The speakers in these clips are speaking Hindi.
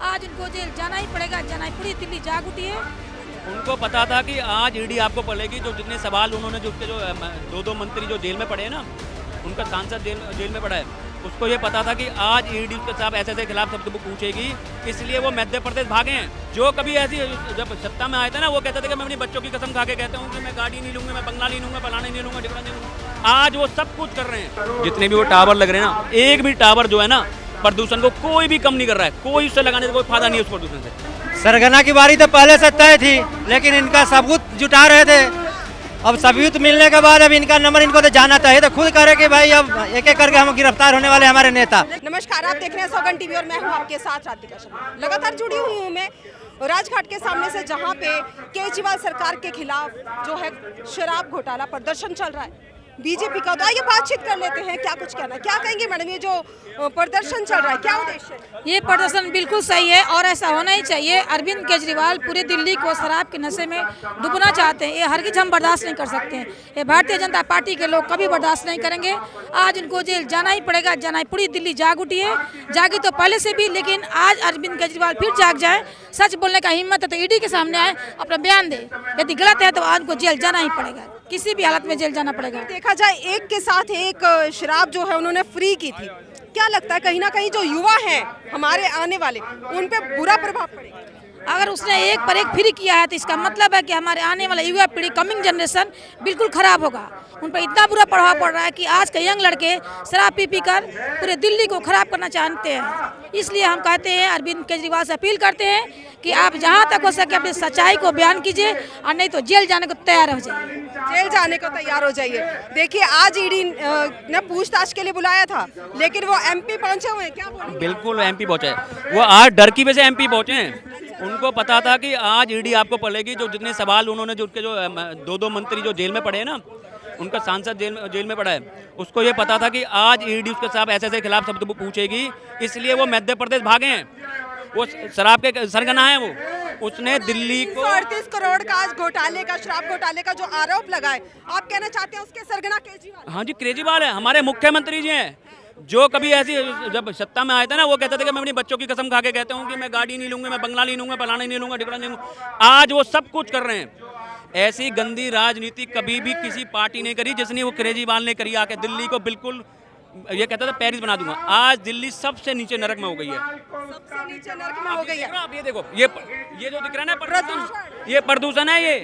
आज उनको जेल जाना ही पड़ेगा, जाना ही। पूरी दिल्ली जाग उठी है। उनको पता था कि आज ईडी आपको पड़ेगी। जो जितने सवाल उन्होंने जो उसके जो दो मंत्री जो जेल में पड़े हैं ना, उनका सांसद जेल में पड़ा है, उसको ये पता था कि आज ईडी उसके साथ ऐसे खिलाफ सब कुछ पूछेगी, इसलिए वो मध्य प्रदेश भागे हैं। जो कभी ऐसी जब सत्ता में आए थे ना, वो कहते थे कि मैं अपनी बच्चों की कसम खा के कहता हूँ कि मैं गाड़ी नहीं लूंगा, मैं बंगला नहीं लूंगा, फलाना नहीं लूंगा, ढिकड़ा नहीं लूंगा। आज वो सब कुछ कर रहे हैं। जितने भी वो टावर लग रहे हैं ना, एक भी टावर जो है ना प्रदूषण को कोई भी कम नहीं कर रहा है। कोई उससे लगाने से कोई फायदा नहीं है उस प्रदूषण से। सरगना की बारी तो पहले से तय थी, लेकिन इनका सबूत जुटा रहे थे। अब सबूत मिलने के बाद अब इनका नंबर इनको तो जाना चाहिए। तो खुद करे कि भाई अब एक एक करके हम गिरफ्तार होने वाले हमारे नेता। नमस्कार, आप देख रहे हैं सौगन टीवी और मैं हूं आपके साथ राधिका शर्मा। लगातार जुड़ी हुई हूं मैं राजघाट के सामने से, जहां पे केजरीवाल सरकार के खिलाफ जो है शराब घोटाला प्रदर्शन चल रहा है बीजेपी का। तो आइए बातचीत कर लेते हैं, क्या कुछ कहना, क्या कहेंगे मैडम, ये जो प्रदर्शन चल रहा है क्या उद्देश्य है? ये प्रदर्शन बिल्कुल सही है और ऐसा होना ही चाहिए। अरविंद केजरीवाल पूरे दिल्ली को शराब के नशे में डुबना चाहते हैं। ये हरगिज हम बर्दाश्त नहीं कर सकते हैं। ये भारतीय जनता पार्टी के लोग कभी बर्दाश्त नहीं करेंगे। आज उनको जेल जाना ही पड़ेगा, जाना ही। पूरी दिल्ली जाग उठी है, जागी तो पहले से भी, लेकिन आज अरविंद केजरीवाल फिर जाग जाए। सच बोलने का हिम्मत है तो ईडी के सामने आए, अपना बयान दे। यदि गलत है तो आज उनको जेल जाना ही पड़ेगा, किसी भी हालत में जेल जाना पड़ेगा। देखा जाए एक के साथ एक शराब जो है उन्होंने फ्री की थी। क्या लगता है कहीं ना कहीं जो युवा हैं हमारे आने वाले, उन पे बुरा प्रभाव पड़ेगा? अगर उसने एक पर एक फ्री किया है तो इसका मतलब है कि हमारे आने वाला युवा पीढ़ी, कमिंग जनरेशन बिल्कुल खराब होगा। उन पर इतना बुरा प्रभाव पड़ रहा है कि आज के यंग लड़के शराब पी कर पूरे दिल्ली को खराब करना चाहते हैं। इसलिए हम कहते हैं, अरविंद केजरीवाल से अपील करते हैं कि आप जहां तक हो सके अपनी सच्चाई को बयान कीजिए और नहीं तो जेल जाने को तैयार हो जाइए। जेल जाने को तैयार हो जाइए। देखिए आज ईडी ने पूछताछ के लिए बुलाया था, लेकिन वो एमपी पहुंचे हुए हैं, क्या बोलेंगे? बिल्कुल एमपी पहुंचे, वो आज डर की वजह से एमपी पहुंचे हैं। उनको पता था कि आज ईडी आपको पड़ेगी। जो जितने सवाल उन्होंने जो उसके जो दो मंत्री जो जेल में पड़े हैं ना, उनका सांसद जेल में पड़ा है, उसको ये पता था कि आज ईडी उसके साथ ऐसे खिलाफ सब कुछ पूछेगी, इसलिए वो मध्य प्रदेश भागे हैं। वो शराब के सरगना है। वो उसने दिल्ली को 38 करोड़ का आज घोटाले का, शराब घोटाले का जो आरोप लगाए, आप कहना चाहते हैं उसके सरगना केजरीवाल? हाँ जी, केजरीवाल है, हमारे मुख्यमंत्री जी हैं। जो कभी ऐसी जब सत्ता में आए थे ना, वो कहते थे कि मैं अपनी बच्चों की कसम खा के कहता हूँ कि मैं गाड़ी नहीं लूंगा, मैं बंगला नहीं लूंगा, फलाना नहीं लूंगा, ढिकड़ा नहीं लूंगा। आज वो सब कुछ कर रहे हैं। ऐसी गंदी राजनीति कभी भी किसी पार्टी ने करी जिसने वो केजरीवाल ने करी। आके दिल्ली को बिल्कुल ये कहता था पेरिस बना दूंगा। आज दिल्ली सबसे नीचे नरक में हो गई है। सबसे नीचे नर्क में हो गई है। आप ये देखो, ये जो दिख रहा है ना प्रदूषण, ये प्रदूषण है।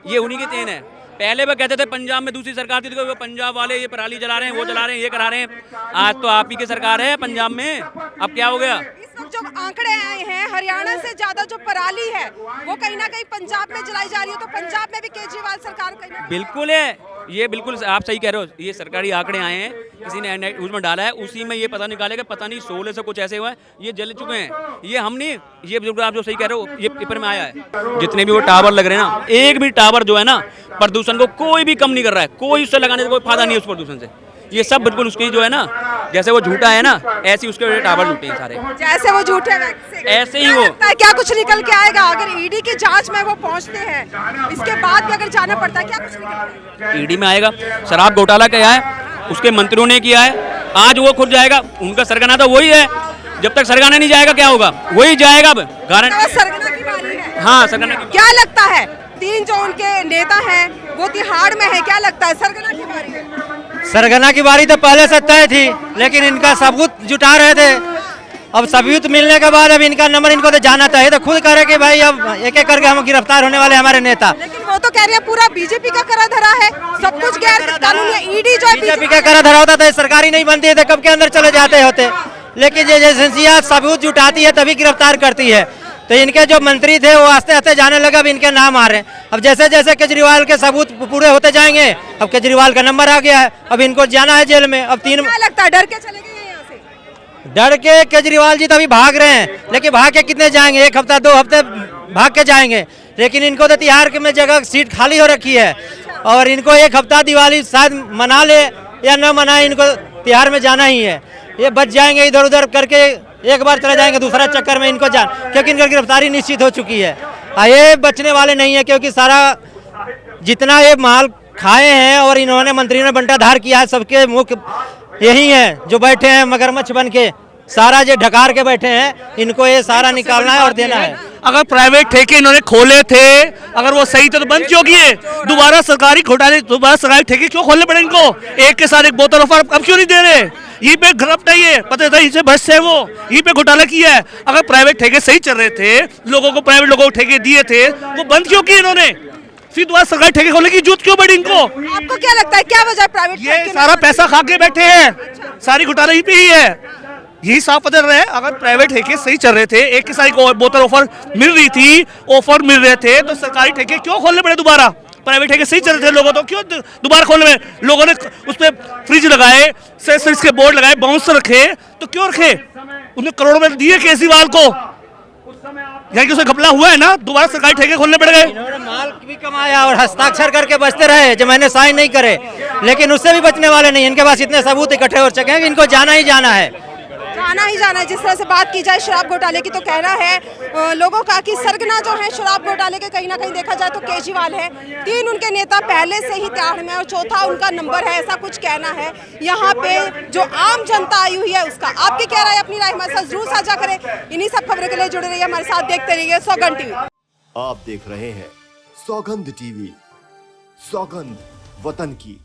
ये उन्हीं की देन है। पहले वो कहते थे पंजाब में दूसरी सरकार थी, वो पंजाब वाले ये पराली जला रहे हैं, वो जला रहे हैं, ये करा रहे हैं। आज तो आप ही की सरकार है पंजाब में। अब क्या हो गया? इस वक्त जो आंकड़े आए हैं, हरियाणा से ज्यादा जो पराली है वो कहीं ना कहीं पंजाब में जलाई जा रही है। तो पंजाब में भी केजरीवाल सरकार कहीं बिल्कुल है। ये बिल्कुल आप सही कह रहे हो। ये सरकारी आंकड़े आए हैं, किसी ने उसमें डाला है, उसी में ये पता निकालेगा। पता नहीं 16 से कुछ ऐसे हुआ है, ये जल चुके हैं। ये हम नहीं, ये बिल्कुल आप जो सही कह रहे हो, ये पेपर में आया है। जितने भी वो टावर लग रहे हैं ना, एक भी टावर जो है ना प्रदूषण को कोई भी कम नहीं कर रहा है। कोई उससे लगाने से कोई फायदा नहीं है उस प्रदूषण से। ये सब बिल्कुल उसकी जो है ना, जैसे वो झूठा है ना, ऐसे उसके टावर झूठे हैं सारे। जैसे वो झूठे ऐसे ही वो क्या कुछ निकल के आएगा अगर ईडी की जांच में वो पहुंचते हैं? इसके बाद भी अगर जाना पड़ता है, क्या कुछ निकल के ईडी में आएगा? शराब घोटाला क्या है, उसके मंत्रियों ने किया है। आज वो खुद जाएगा। उनका सरगना तो वही है। जब तक सरगना नहीं जाएगा क्या होगा? वही जाएगा अब गारंटी। सरगना की बारी है। हाँ, सरगना की। क्या लगता है, 3 जो उनके नेता हैं वो तिहाड़ में है, क्या लगता है सरगना की बारी है? सरगना की बारी तो पहले से तय थी, लेकिन इनका सबूत जुटा रहे थे। अब सबूत मिलने के बाद अब इनका नंबर इनको तो जाना चाहिए। तो खुद करे कि भाई अब एक एक करके हम गिरफ्तार होने वाले हमारे नेता। लेकिन वो तो कह रहे हैं पूरा बीजेपी का करा धरा है, सब कुछ गैर कानूनी है। ईडी जो है बीजेपी का करा धरा होता तो सरकारी नहीं बनती है, तो कब के अंदर चले जाते होते। लेकिन ये एजेंसियां सबूत जुटाती है तभी गिरफ्तार करती है। तो इनके जो मंत्री थे वो आस्ते आस्ते जाने लगा, अब इनके नाम आ रहे हैं। अब जैसे जैसे केजरीवाल के सबूत पूरे होते जाएंगे, अब केजरीवाल का नंबर आ गया है, अब इनको जाना है जेल में। अब 3 क्या लगता है, डर के चले गए यहाँ से? डर के केजरीवाल जी तो अभी भाग रहे हैं, लेकिन भाग के कितने जाएंगे? 1 हफ्ता 2 हफ्ते भाग के जाएंगे। लेकिन इनको तो तिहाड़ में जगह सीट खाली हो रखी है, और इनको 1 हफ्ता दिवाली शायद मना ले या न मनाए, इनको तिहाड़ में जाना ही है। ये बच जाएंगे, इधर उधर करके एक बार चले जाएंगे, दूसरा चक्कर में इनको जान, क्योंकि इनकी गिरफ्तारी निश्चित हो चुकी है। ये बचने वाले नहीं है, क्योंकि सारा जितना ये माल खाए हैं और इन्होंने मंत्रियों ने बंटाधार किया है, सबके मुख्य यही हैं जो बैठे हैं मगरमच्छ बन के। सारा जो ढकार के बैठे हैं, इनको ये सारा निकालना है और देना है। अगर प्राइवेट ठेके इन्होंने खोले थे, अगर वो सही थे तो बंद क्यों किए? दोबारा सरकारी घोटाले, दोबारा सरकारी ठेके क्यों खोलने पड़े इनको? एक के साथ एक बोतल ऑफर अब क्यों नहीं दे रहे? यहीं पे करप्ट है, ये पता था, इनसे बस है वो, यहीं पे घोटाला किया है। अगर प्राइवेट ठेके सही चल रहे थे, लोगों को प्राइवेट लोगों को ठेके दिए थे, वो बंद क्यों किए इन्होंने? फिर दोबारा सरकारी ठेके खोलने की जरूरत क्यों पड़ी इनको? आपको क्या लगता है क्या वजह प्राइवेट ये सारा पैसा खा के बैठे हैं, सारी घोटाला यहीं पे ही है, यही साफ पता रहा है। अगर प्राइवेट ठेके सही चल रहे थे, एक की सारी बोतल ऑफर मिल रही थी, ऑफर मिल रहे थे, तो सरकारी ठेके क्यों खोलने पड़े दोबारा? प्राइवेट ठेके सही चल रहे थे, लोगों तो क्यों दोबारा खोलने में? लोगों ने उस पर फ्रिज लगाए, फ्रिज के बोर्ड लगाए, बाउंसर रखे, तो क्यों रखे? उन्हें करोड़ों में दिए केजरीवाल को, यानी कि उसे घपला हुआ है ना, दोबारा सरकारी ठेके खोलने पड़ गए। इन्होंने माल भी कमाया और हस्ताक्षर करके बचते रहे जो मैंने साइन नहीं करे, लेकिन उससे भी बचने वाले नहीं। इनके पास इतने सबूत इकट्ठे हो चुके हैं कि इनको जाना ही जाना है, जाना ही जाना है। जिस तरह से बात की जाए शराब घोटाले की, तो कहना है लोगों का कि सरगना जो है शराब घोटाले के कहीं ना कहीं देखा जाए तो केजरीवाल है। 3 उनके नेता पहले से ही त्याग में और चौथा उनका नंबर है, ऐसा कुछ कहना है। यहाँ पे जो आम जनता आई हुई है उसका आपकी क्या राय, अपनी राय हमारे साथ जरूर साझा करें। इन्हीं सब खबरों के लिए जुड़े रहिए हमारे साथ, देखते रहिए सौगंध टीवी। आप देख रहे हैं सौगंध टीवी, सौगंध वतन की।